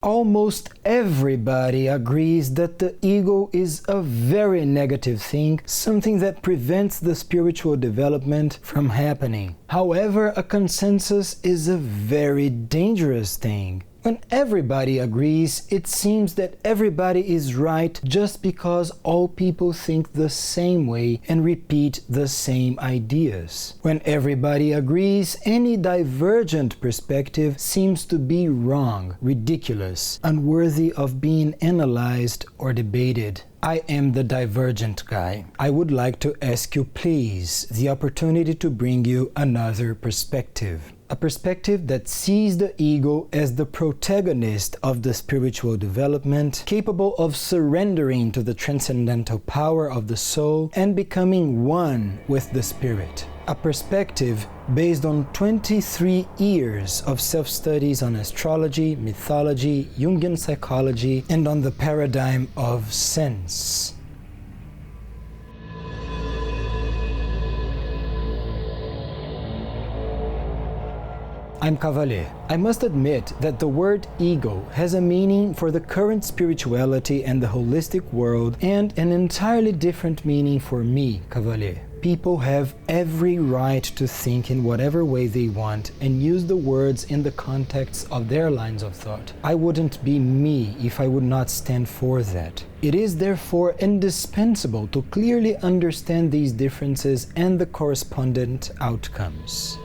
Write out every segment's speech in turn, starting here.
Almost everybody agrees that the ego is a very negative thing, something that prevents the spiritual development from happening. However, a consensus is a very dangerous thing. When everybody agrees, it seems that everybody is right just because all people think the same way and repeat the same ideas. When everybody agrees, any divergent perspective seems to be wrong, ridiculous, unworthy of being analyzed or debated. I am the divergent guy. I would like to ask you, please, the opportunity to bring you another perspective. A perspective that sees the ego as the protagonist of the spiritual development, capable of surrendering to the transcendental power of the soul and becoming one with the spirit. A perspective based on 23 years of self-studies on astrology, mythology, Jungian psychology, and on the paradigm of sense. I'm Cavalli. I must admit that the word ego has a meaning for the current spirituality and the holistic world, and an entirely different meaning for me, Cavalli. People have every right to think in whatever way they want and use the words in the context of their lines of thought. I wouldn't be me if I would not stand for that. It is therefore indispensable to clearly understand these differences and the correspondent outcomes.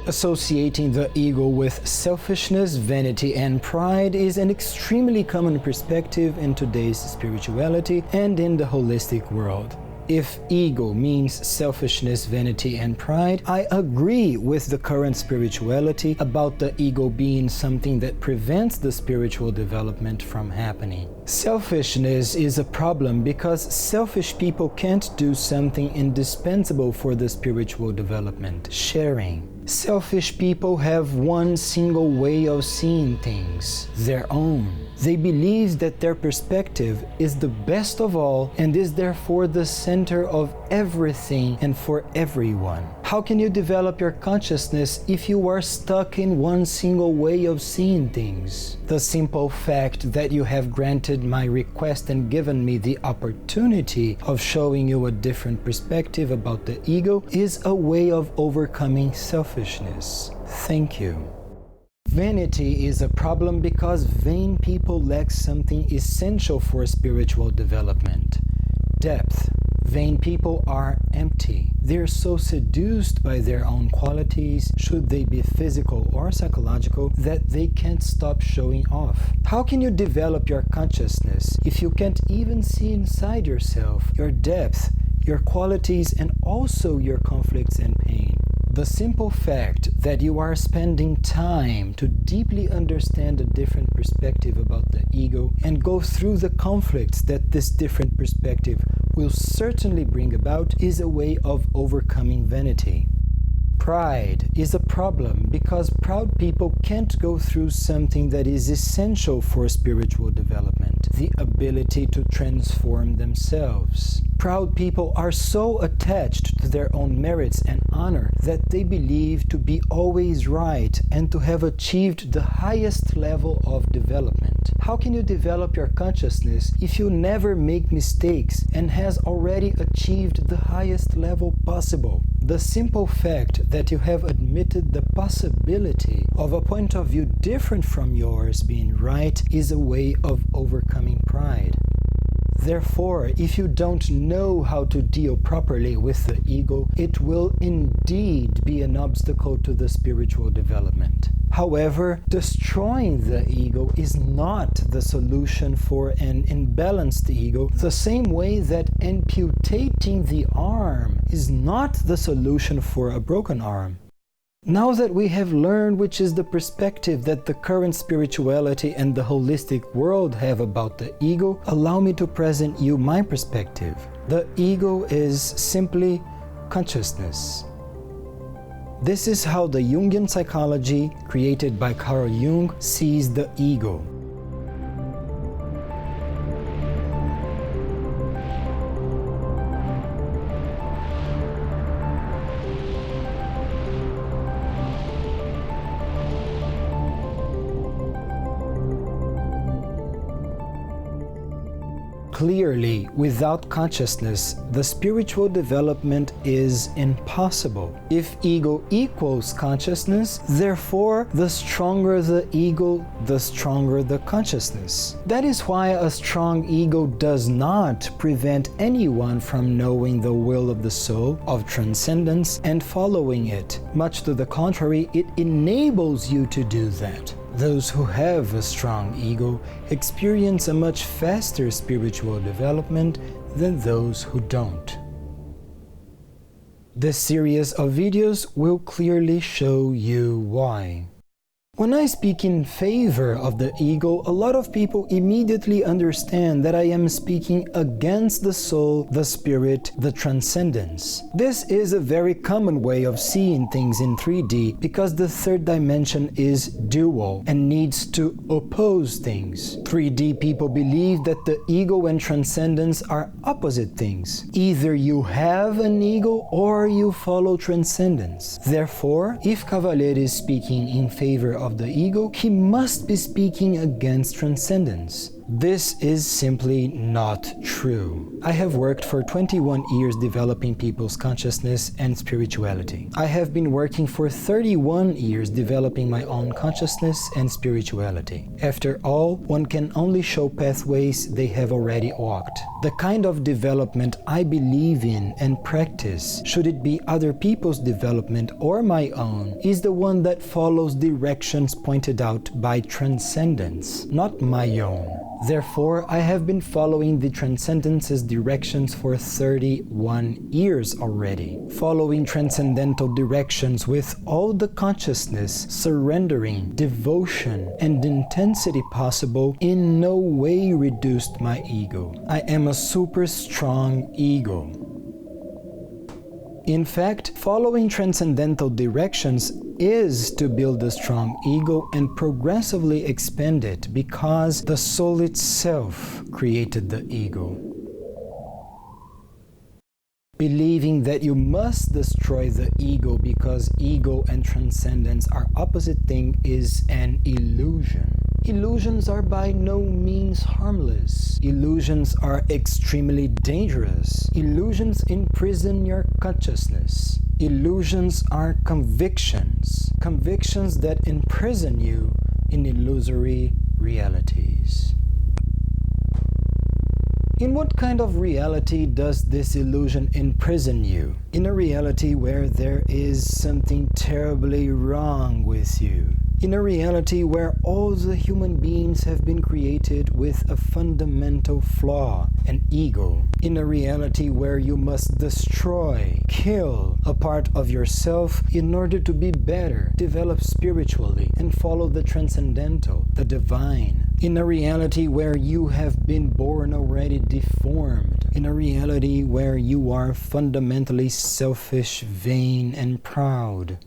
Associating the ego with selfishness, vanity, and pride is an extremely common perspective in today's spirituality and in the holistic world. If ego means selfishness, vanity, and pride, I agree with the current spirituality about the ego being something that prevents the spiritual development from happening. Selfishness is a problem because selfish people can't do something indispensable for the spiritual development: sharing. Selfish people have one single way of seeing things, their own. They believe that their perspective is the best of all and is therefore the center of everything and for everyone. How can you develop your consciousness if you are stuck in one single way of seeing things? The simple fact that you have granted my request and given me the opportunity of showing you a different perspective about the ego is a way of overcoming selfishness. Thank you. Vanity is a problem because vain people lack something essential for spiritual development: depth. Vain people are empty. They're so seduced by their own qualities, should they be physical or psychological, that they can't stop showing off. How can you develop your consciousness if you can't even see inside yourself, your depth, your qualities, and also your conflicts and pain? The simple fact that you are spending time to deeply understand a different perspective about the ego and go through the conflicts that this different perspective will certainly bring about is a way of overcoming vanity. Pride is a problem because proud people can't go through something that is essential for spiritual development: the ability to transform themselves. Proud people are so attached to their own merits and honor that they believe to be always right and to have achieved the highest level of development. How can you develop your consciousness if you never make mistakes and has already achieved the highest level possible? The simple fact that you have admitted the possibility of a point of view different from yours being right is a way of overcoming pride. Therefore, if you don't know how to deal properly with the ego, it will indeed be an obstacle to the spiritual development. However, destroying the ego is not the solution for an imbalanced ego, the same way that amputating the arm is not the solution for a broken arm. Now that we have learned which is the perspective that the current spirituality and the holistic world have about the ego, allow me to present you my perspective. The ego is simply consciousness. This is how the Jungian psychology, created by Carl Jung, sees the ego. Clearly, without consciousness, the spiritual development is impossible. If ego equals consciousness, therefore, the stronger the ego, the stronger the consciousness. That is why a strong ego does not prevent anyone from knowing the will of the soul, of transcendence, and following it. Much to the contrary, it enables you to do that. Those who have a strong ego experience a much faster spiritual development than those who don't. This series of videos will clearly show you why. When I speak in favor of the ego, a lot of people immediately understand that I am speaking against the soul, the spirit, the transcendence. This is a very common way of seeing things in 3D because the third dimension is dual and needs to oppose things. 3D people believe that the ego and transcendence are opposite things. Either you have an ego or you follow transcendence. Therefore, if Cavalher is speaking in favor of the ego, he must be speaking against transcendence. This is simply not true. I have worked for 21 years developing people's consciousness and spirituality. I have been working for 31 years developing my own consciousness and spirituality. After all, one can only show pathways they have already walked. The kind of development I believe in and practice, should it be other people's development or my own, is the one that follows directions pointed out by transcendence, not my own. Therefore, I have been following the Transcendence's directions for 31 years already, following transcendental directions with all the consciousness, surrendering, devotion, and intensity possible in no way reduced my ego. I am a super strong ego. In fact, following transcendental directions is to build a strong ego and progressively expand it because the soul itself created the ego. Believing that you must destroy the ego because ego and transcendence are opposite things is an illusion. Illusions are by no means harmless. Illusions are extremely dangerous. Illusions imprison your consciousness. Illusions are convictions. Convictions that imprison you in illusory realities. In what kind of reality does this illusion imprison you? In a reality where there is something terribly wrong with you. In a reality where all the human beings have been created with a fundamental flaw, an ego. In a reality where you must destroy, kill a part of yourself in order to be better, develop spiritually, and follow the transcendental, the divine. In a reality where you have been born already deformed. In a reality where you are fundamentally selfish, vain, and proud.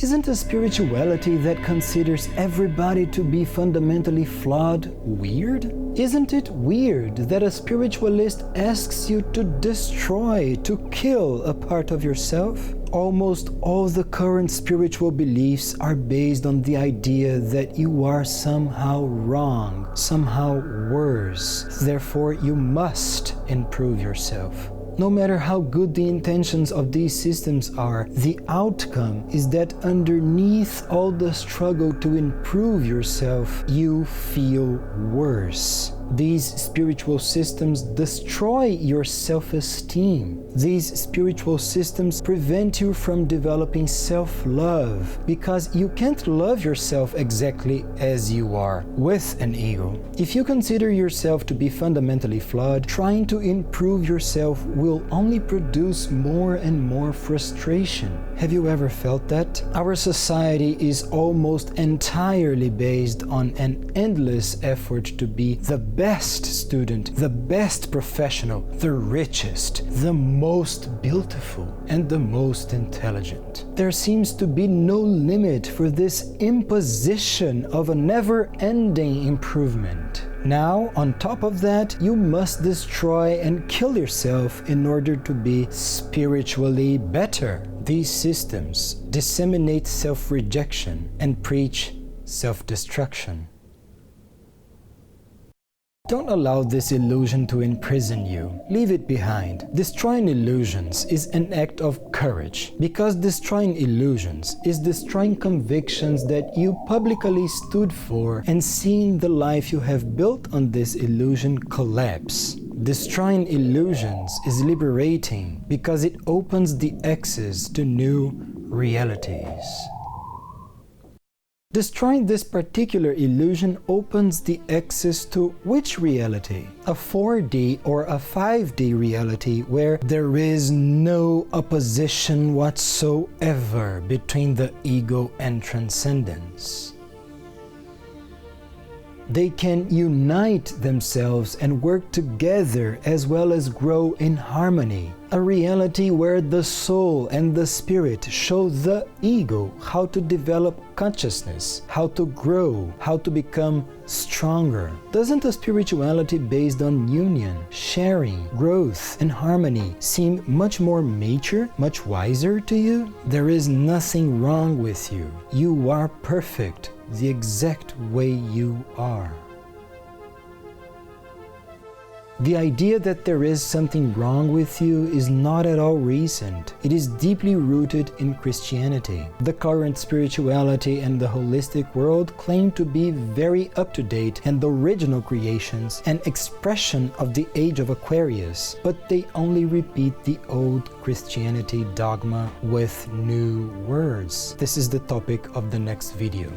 Isn't a spirituality that considers everybody to be fundamentally flawed weird? Isn't it weird that a spiritualist asks you to destroy, to kill a part of yourself? Almost all the current spiritual beliefs are based on the idea that you are somehow wrong, somehow worse. Therefore, you must improve yourself. No matter how good the intentions of these systems are, the outcome is that underneath all the struggle to improve yourself, you feel worse. These spiritual systems destroy your self-esteem. These spiritual systems prevent you from developing self-love because you can't love yourself exactly as you are with an ego. If you consider yourself to be fundamentally flawed, trying to improve yourself will only produce more and more frustration. Have you ever felt that? Our society is almost entirely based on an endless effort to be the best student, the best professional, the richest, the most beautiful, and the most intelligent. There seems to be no limit for this imposition of a never-ending improvement. Now, on top of that, you must destroy and kill yourself in order to be spiritually better. These systems disseminate self-rejection and preach self-destruction. Don't allow this illusion to imprison you. Leave it behind. Destroying illusions is an act of courage, because destroying illusions is destroying convictions that you publicly stood for and seeing the life you have built on this illusion collapse. Destroying illusions is liberating because it opens the access to new realities. Destroying this particular illusion opens the access to which reality? A 4D or a 5D reality where there is no opposition whatsoever between the ego and transcendence. They can unite themselves and work together as well as grow in harmony. A reality where the soul and the spirit show the ego how to develop consciousness, how to grow, how to become stronger. Doesn't a spirituality based on union, sharing, growth, and harmony seem much more mature, much wiser to you? There is nothing wrong with you. You are perfect, the exact way you are. The idea that there is something wrong with you is not at all recent. It is deeply rooted in Christianity. The current spirituality and the holistic world claim to be very up-to-date and original creations, an expression of the age of Aquarius, but they only repeat the old Christianity dogma with new words. This is the topic of the next video.